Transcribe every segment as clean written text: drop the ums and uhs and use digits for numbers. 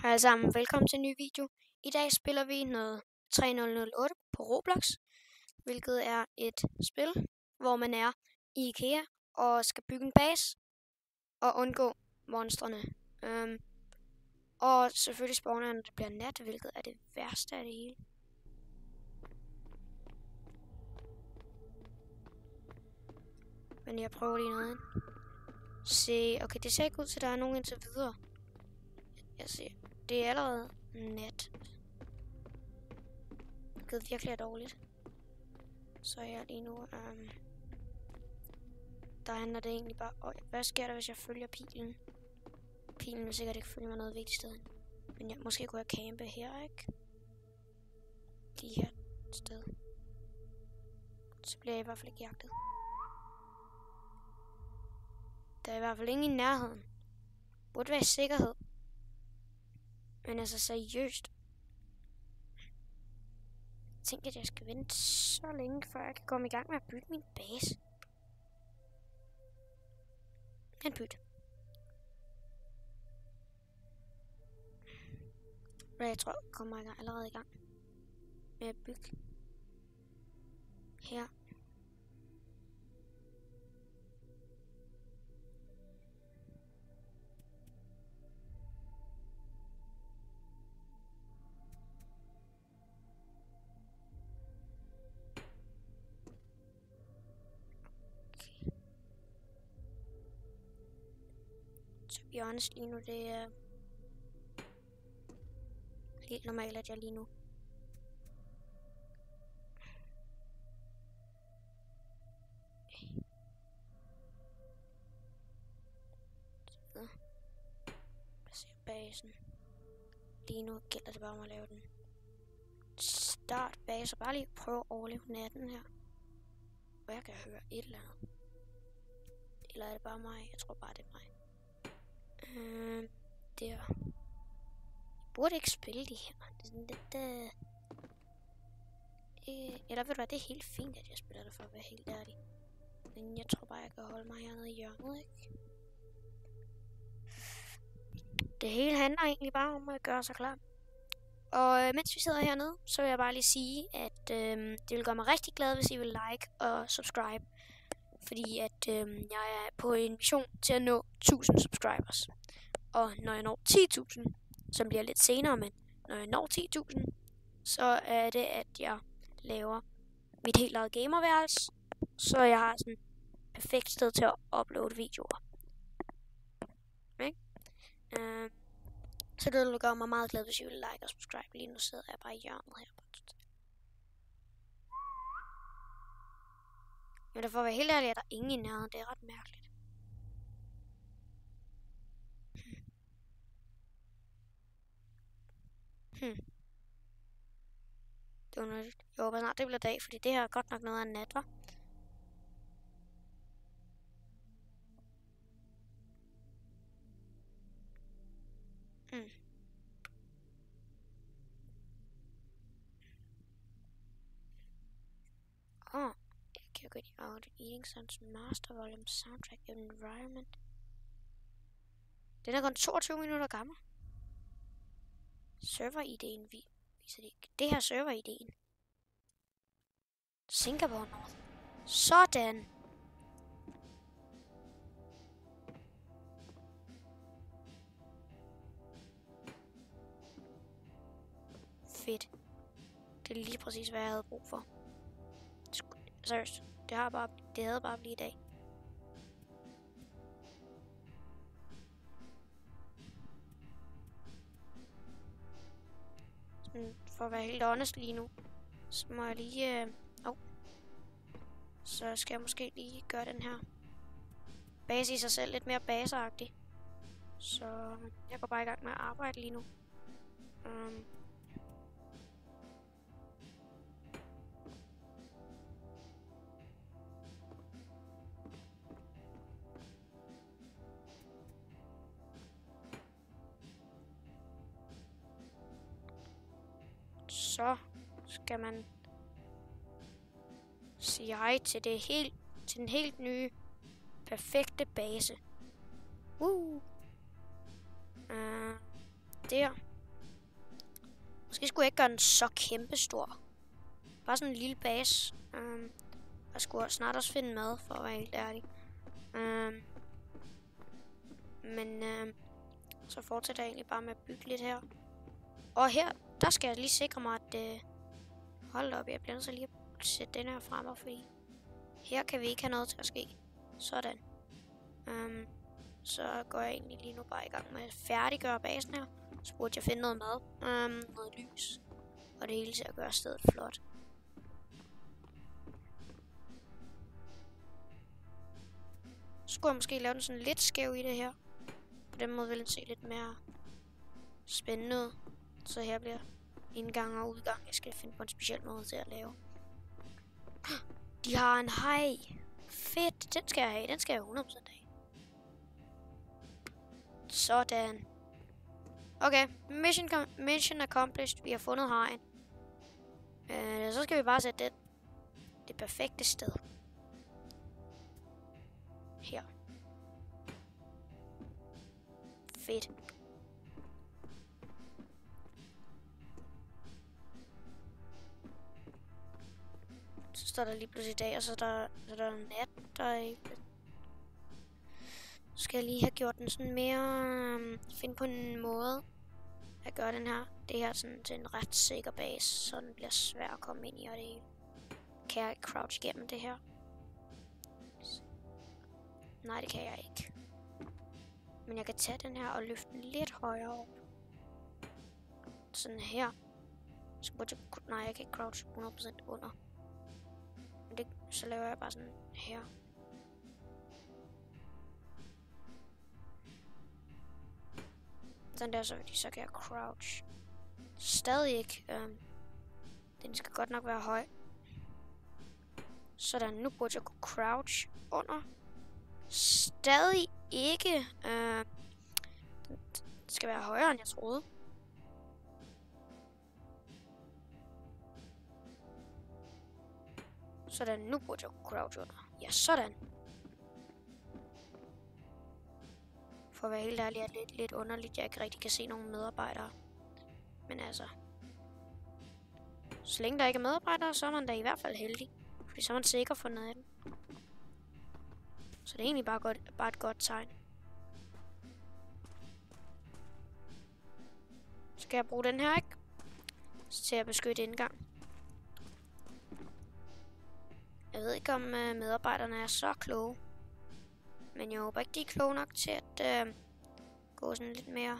Hej alle sammen, velkommen til en ny video. I dag spiller vi noget 3008 på Roblox, hvilket er et spil, hvor man er i IKEA og skal bygge en base og undgå monstrene. Og selvfølgelig spawner, når det bliver nat, hvilket er det værste af det hele. Men jeg prøver lige noget. Se, okay, det ser ikke ud til, at der er nogen indtil videre. Jeg ser. Det er allerede nat. Det virkelig er dårligt. Så jeg lige nu, der handler det egentlig bare, hvad sker der, hvis jeg følger pilen? Pilen vil sikkert ikke følge mig noget vigtigt sted. Men måske kunne jeg campe her, ikke? De her sted. Så bliver jeg i hvert fald ikke jagtet. Der er i hvert fald ingen i nærheden. Burde være i sikkerhed. Men altså seriøst. Tænk, at jeg skal vente så længe, før jeg kan komme i gang med at bygge min base. Men bytte. Jeg tror, jeg kommer allerede i gang med at bygge. Her. To be honest, lige nu det er helt normalt, at jeg lige nu placerer basen. Lige nu gælder det bare om at lave den start base og bare lige prøve at overleve natten her. Og jeg kan høre et eller andet. Eller er det bare mig? Jeg tror bare det er mig. Der. Jeg burde ikke spille de her. Det er sådan lidt, eller ved du hvad, det er helt fint, at jeg spiller det for at være helt ærlig. Men jeg tror bare, jeg kan holde mig hernede i hjørnet, ikke? Det hele handler egentlig bare om at gøre sig klar. Og mens vi sidder hernede, så vil jeg bare lige sige, at det vil gøre mig rigtig glad, hvis I vil like og subscribe. Fordi at jeg er på en mission til at nå 1000 subscribers. Og når jeg når 10.000, som bliver lidt senere, men når jeg når 10.000, så er det, at jeg laver mit helt eget gamerværelse. Så jeg har sådan et perfekt sted til at uploade videoer. Okay? Så det vil gøre mig meget glad, hvis I vil like og subscribe. Lige nu sidder jeg bare i hjørnet her. Men der får at være helt ærlig, at der er ingen i nærheden. Det er ret mærkeligt. Det var noget. Jeg håber snart det bliver dag, fordi det her er godt nok noget af en nat, hva'? Jeg kan gå out eating sounds master volume soundtrack environment. Den er kun 22 minutter gammel. Server-ID'en viser det ikke. Det her server-ID'en. Singapore North. Sådan. Fedt. Det er lige præcis, hvad jeg havde brug for. Seriøst. Det havde bare blivet i dag. For at være helt honest lige nu, så må jeg lige... Så skal jeg måske lige gøre den her base i sig selv lidt mere baseagtig. Så jeg går bare i gang med at arbejde lige nu. Så skal man sige hej til den helt nye, perfekte base. Der. Måske skulle jeg ikke gøre den så kæmpestor. Bare sådan en lille base. Jeg skulle snart også finde mad, for at være helt ærlig. Men så fortsætter jeg egentlig bare med at bygge lidt her. Og her, der skal jeg lige sikre mig, at... hold op, jeg bliver nødt til lige at sætte den her frem, fordi... her kan vi ikke have noget til at ske. Sådan. Så går jeg egentlig lige nu bare i gang med at færdiggøre basen her. Så burde jeg finde noget mad, noget lys. Og det hele til at gøre stedet flot. Så skulle jeg måske lave den sådan lidt skæv i det her. På den måde vil den se lidt mere spændende ud. Så her bliver indgang og udgang. Jeg skal finde på en speciel måde til at lave. De har en hej. Fedt, den skal jeg have. Den skal jeg 100% have. Sådan. Okay, mission accomplished. Vi har fundet hajen. Så skal vi bare sætte det perfekte sted. Her. Fedt. Så står der lige pludselig dag, og så er der nat, der så skal jeg lige have gjort den sådan mere... finde på en måde at gøre det her sådan til en ret sikker base, så den bliver svær at komme ind i, og det hele. Kan jeg crouch igennem det her? Nej, det kan jeg ikke. Men jeg kan tage den her og løfte den lidt højere op. Sådan her. Så burde jeg... nej, jeg kan ikke crouch 100% under. Men så laver jeg bare sådan her. Sådan der, så kan jeg crouch. Stadig ikke. Den skal godt nok være høj. Sådan, nu burde jeg kunne crouch under. Stadig ikke. Den skal være højere, end jeg troede. Sådan, nu burde jeg kunne crouch under. Ja, sådan. For at være helt ærlig, er det lidt underligt, jeg ikke rigtig kan se nogen medarbejdere. Men altså... så længe der ikke er medarbejdere, så er man da i hvert fald heldig. Fordi så er man sikker for noget af dem. Så det er egentlig bare et godt tegn. Så skal jeg bruge den her, ikke? Til at beskytte indgang. Jeg ved ikke, om medarbejderne er så kloge. Men jeg håber ikke, de er kloge nok til at gå sådan lidt mere.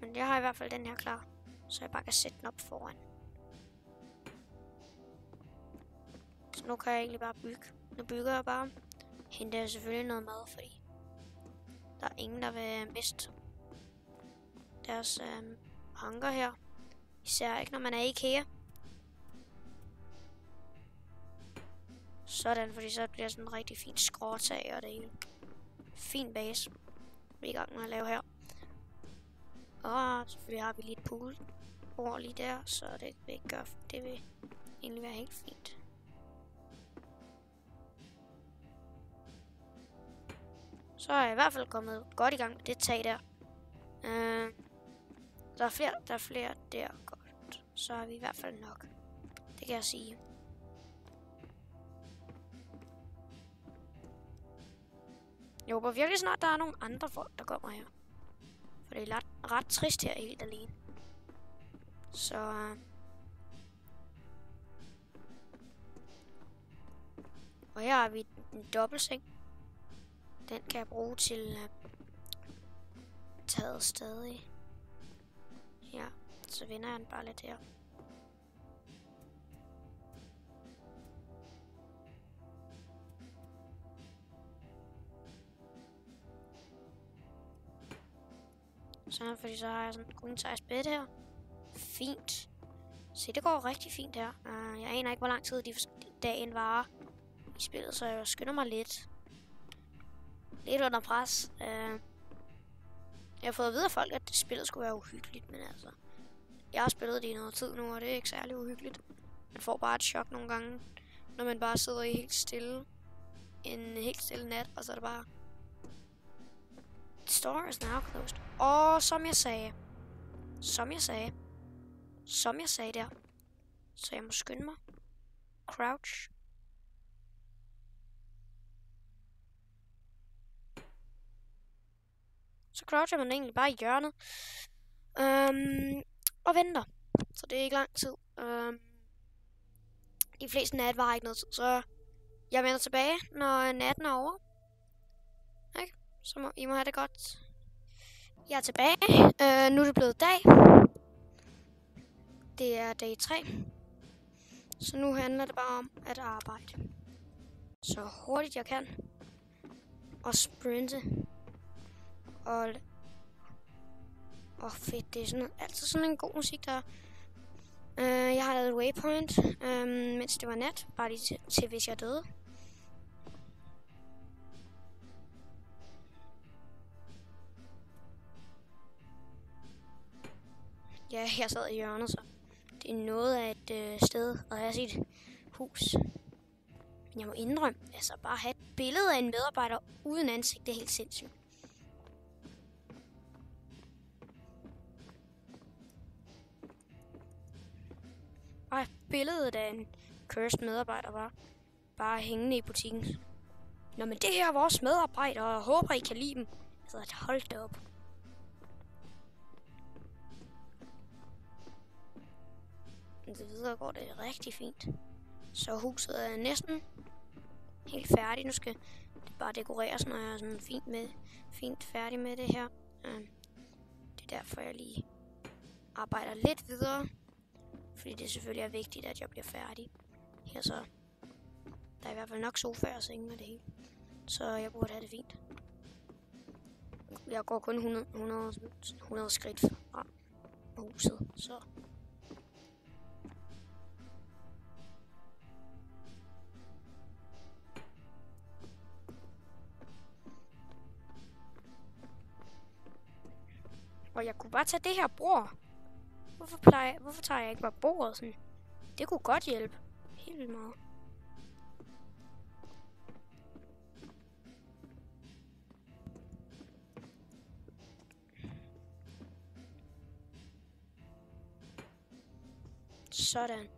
Men jeg har i hvert fald den her klar. Så jeg bare kan sætte den op foran. Så nu kan jeg egentlig bare bygge. Nu bygger jeg bare. Henter jeg selvfølgelig noget mad, fordi der er ingen, der vil miste deres hunger her. Især ikke, når man er i IKEA. Sådan, fordi så bliver sådan en rigtig fin skråtag og det hele. Fin base. Vi er i gang med at lave her. Og selvfølgelig har vi lige et poolbord lige der, så det vil ikke gøre, det vil egentlig være helt fint. Så er jeg i hvert fald kommet godt i gang med det tag der. Der er flere der, godt. Så har vi i hvert fald nok. Det kan jeg sige. Jeg håber virkelig snart, der er nogle andre folk, der kommer her. For det er ret trist her helt alene. Så... og her har vi en dobbeltseng. Den kan jeg bruge til taget stadig. Ja, så vender jeg den bare lidt her. Så fordi så har jeg sådan en queen size bed her. Fint. Se, det går rigtig fint her. Jeg aner ikke, hvor lang tid dagen varer i spillet, så jeg skynder mig lidt. Lidt under pres. Jeg har fået at vide af folk, at spillet skulle være uhyggeligt, men altså... jeg har spillet det i noget tid nu, og det er ikke særlig uhyggeligt. Man får bare et chok nogle gange, når man bare sidder i helt stille. En helt stille nat, og så er det bare... The store is now closed. Og som jeg sagde, Som jeg sagde. Som jeg sagde der. Så jeg må skynde mig. Crouch. Så croucher man egentlig bare i hjørnet. Og venter. Så det er ikke lang tid. De fleste nat var ikke noget tid, så jeg vender tilbage, når natten er over. Okay? Så I må have det godt. Jeg er tilbage. Nu er det blevet dag. Det er dag 3. Så nu handler det bare om at arbejde. Så hurtigt jeg kan. Og sprinte. Og fedt, det er sådan, altid sådan en god musik der. Jeg har lavet et waypoint, mens det var nat. Bare lige til hvis jeg døde. Ja, jeg sad i hjørnet, så det er noget af et sted at have sit hus. Men jeg må indrømme, altså bare have et billede af en medarbejder uden ansigt, det er helt sindssygt. Bare billedet af en cursed medarbejder bare hængende i butikken. Nå, men det her er vores medarbejdere, og jeg håber, I kan lide dem. Altså, hold da op. Indtil videre går det rigtig fint. Så huset er næsten helt færdigt. Nu skal det bare dekoreres, når jeg er sådan fint færdig med det her. Det er derfor, jeg lige arbejder lidt videre. Fordi det selvfølgelig er vigtigt, at jeg bliver færdig. Her så. Der er i hvert fald nok sofaer og senge og det hele. Så jeg burde have det fint. Jeg går kun 100 skridt fra huset, så. Og jeg kunne bare tage det her bord. Hvorfor tager jeg ikke bare bordet sådan? Det kunne godt hjælpe. Helt vildt meget. Sådan.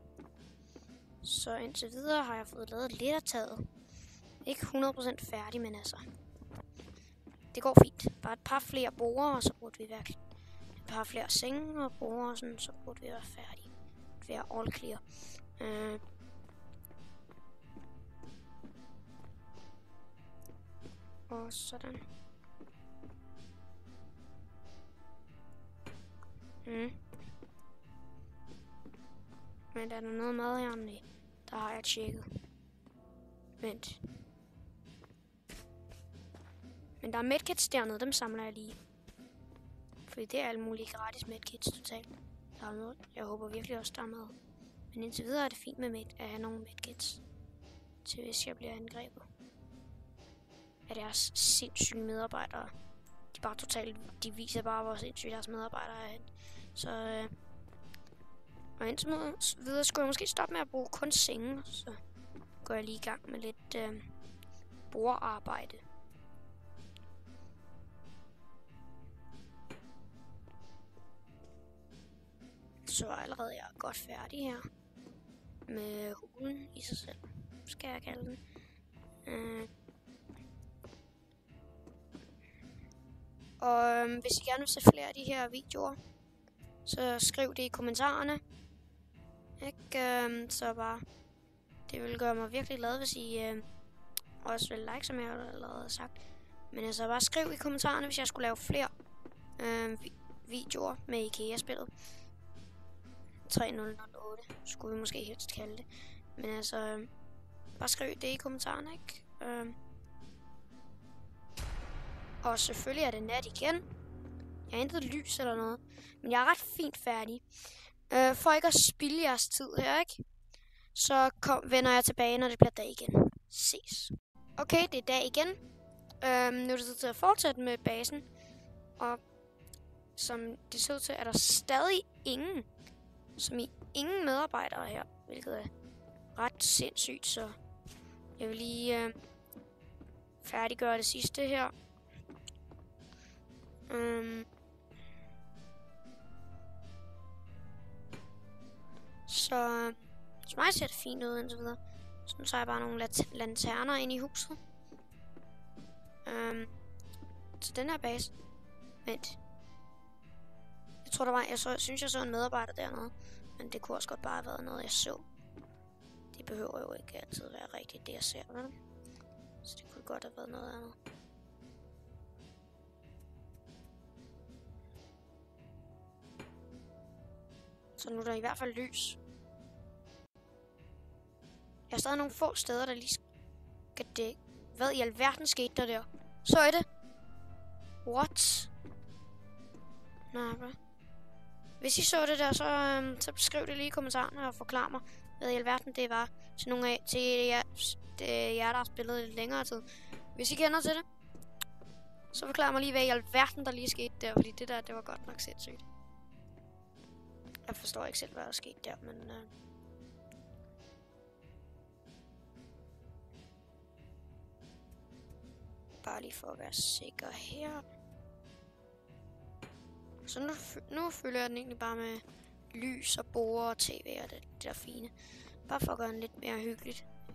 Så indtil videre har jeg fået lavet lidt af taget. Ikke 100% færdig, men altså. Det går fint. Bare et par flere borde, og så burde vi være et par flere senge og borde, og sådan, så burde vi være færdige. Vi er all clear. Og sådan. Men er der noget mad her? Nej, der har jeg tjekket. Vent. Men der er medkits dernede, dem samler jeg lige. Fordi det er alle mulige gratis medkits totalt. Der er noget. Jeg håber virkelig også, der er mad. Men indtil videre er det fint med at have nogle medkits. Til hvis jeg bliver angrebet. Af deres sindssyge medarbejdere. De viser bare, hvor sindssyge deres medarbejdere er. Så og indtil videre skulle jeg måske stoppe med at bruge kun senge. Så går jeg lige i gang med lidt bordarbejde. Så allerede jeg er godt færdig her. Med hulen i sig selv. Skal jeg kalde den. Og hvis I gerne vil se flere af de her videoer, så skriv det i kommentarerne. Ikke? Så bare, det vil gøre mig virkelig glad, hvis I også vil like, som jeg allerede har sagt. Men altså bare skriv i kommentarerne, hvis jeg skulle lave flere videoer med IKEA-spillet. 3008 skulle vi måske helst kalde det. Men altså, bare skriv det i kommentarerne, ikke? Og selvfølgelig er det nat igen. Jeg har intet lys eller noget. Men jeg er ret fint færdig. For ikke at spilde jeres tid her, ikke? Så vender jeg tilbage, når det bliver dag igen. Ses. Okay, det er dag igen. Nu er det tid til at fortsætte med basen. Og som det ser ud til, er der stadig ingen medarbejdere her. Hvilket er ret sindssygt, så jeg vil lige færdiggøre det sidste her. Så mig ser det fint ud indtil videre. Så nu tager jeg bare nogle lanterner ind i huset. Til den her base. Vent. Jeg tror der var, jeg så en medarbejder dernede. Men det kunne også godt bare have været noget jeg så. Det behøver jo ikke altid være rigtigt det jeg ser, vel? Så det kunne godt have været noget andet. Så nu er der i hvert fald lys. Jeg har stadig nogle få steder, der lige skal dække. Hvad i alverden skete der der? Så er det. What? Nej, hvad? Hvis I så det der, så skriv det lige i kommentarerne og forklar mig, hvad i alverden det var. Til nogle af jer, der har spillet lidt længere tid. Hvis I kender til det, så forklar mig lige, hvad i alverden der lige skete der. Fordi det der, det var godt nok sindssygt. Jeg forstår ikke selv, hvad der skete der, men... Bare lige for at være sikker her. Så nu fylder jeg den egentlig bare med lys og borde og tv og det der fine. Bare for at gøre den lidt mere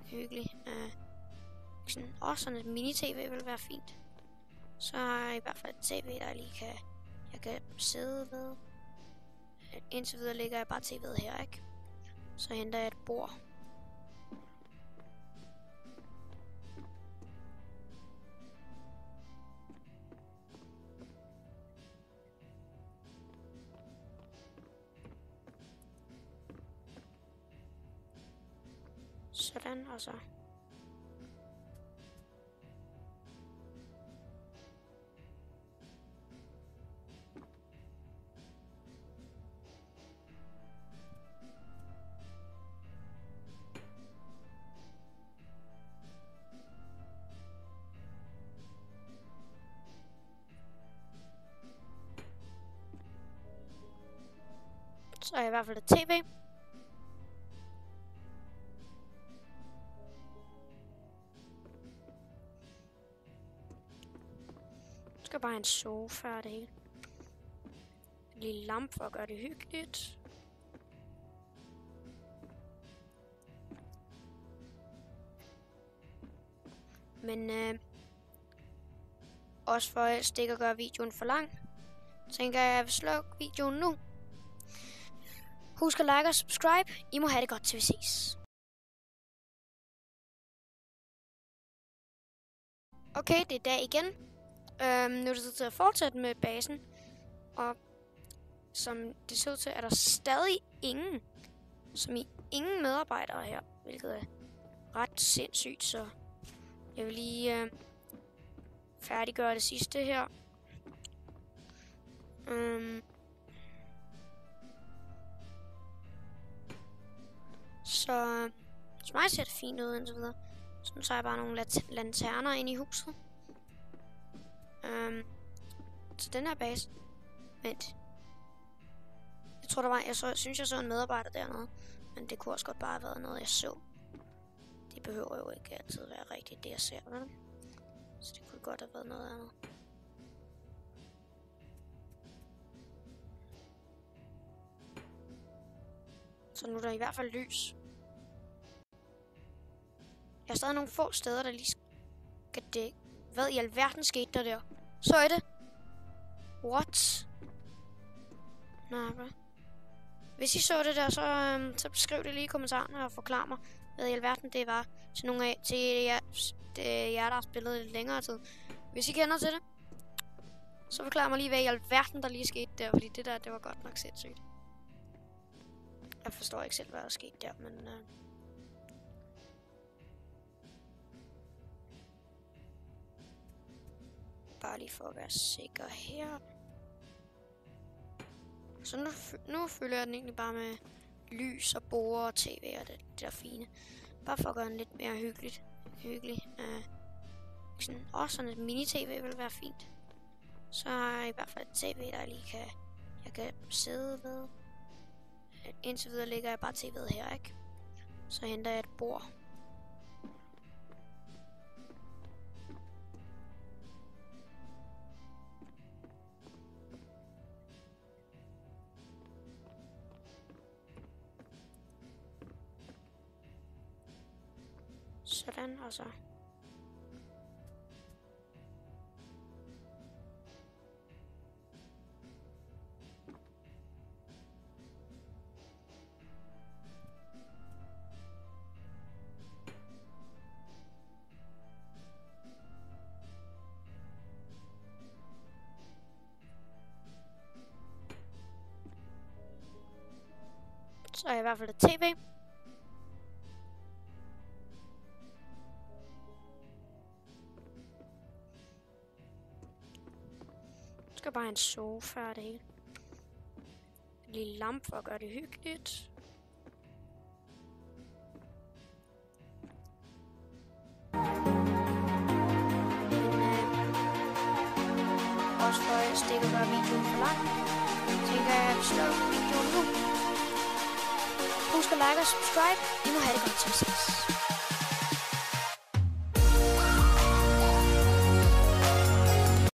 hyggelig. Sådan et mini-tv vil være fint. Så har jeg i hvert fald et tv, der jeg kan sidde ved. Indtil videre ligger jeg bare tv'et her, ikke? Så henter jeg et bord. Sådan, og så... Så er jeg i hvert fald et tv. Jeg skal bare have en sofa og det hele. En lille lampe for at gøre det hyggeligt. Men også for helst ikke at gøre videoen for lang, tænker jeg, at jeg vil slukke videoen nu. Husk at like og subscribe. I må have det godt, til vi ses. Okay, det er dag igen. Nu er det tid til at fortsætte med basen. Og som det ser ud til, er der stadig ingen medarbejdere her. Hvilket er ret sindssygt, så jeg vil lige færdiggøre det sidste her. Så mig ser det fint ud indtil videre. Så nu tager jeg bare nogle lanterner ind i huset. Til den her base. Vent. Jeg tror der var, jeg så en medarbejder dernede. Men det kunne også godt bare have været noget jeg så. Det behøver jo ikke altid være rigtigt det jeg ser, vel? Så det kunne godt have været noget andet. Så nu er der i hvert fald lys. Jeg har stadig nogle få steder, der lige skal dække. Hvad i alverden skete der der? Så er det. What? Nej, hvad? Hvis I så det der, så skriv det lige i kommentarerne og forklar mig, hvad i alverden det var. Til nogle af jer, der har spillet lidt længere tid. Hvis I kender til det, så forklar mig lige, hvad i alverden der lige skete der. Fordi det der, det var godt nok sindssygt. Jeg forstår ikke selv, hvad der skete der, men... Bare lige for at være sikker her. Så nu fylder jeg den egentlig bare med lys og borde og tv og det der fine. Bare for at gøre den lidt mere hyggelig. Sådan et mini-tv vil være fint. Så har jeg i hvert fald et tv, der jeg kan sidde ved. Indtil videre ligger jeg bare tv'et her, ikke? Så henter jeg et bord. Sådan, og så. Så er i hvert fald et tv. Så skal bare en sofa og det hele. En lille lampe for at gøre det hyggeligt. Også for at stikke gøre videoen for lang. Tænker jeg, at vi slukker videoen nu. Husk at like og subscribe. I må have det godt til.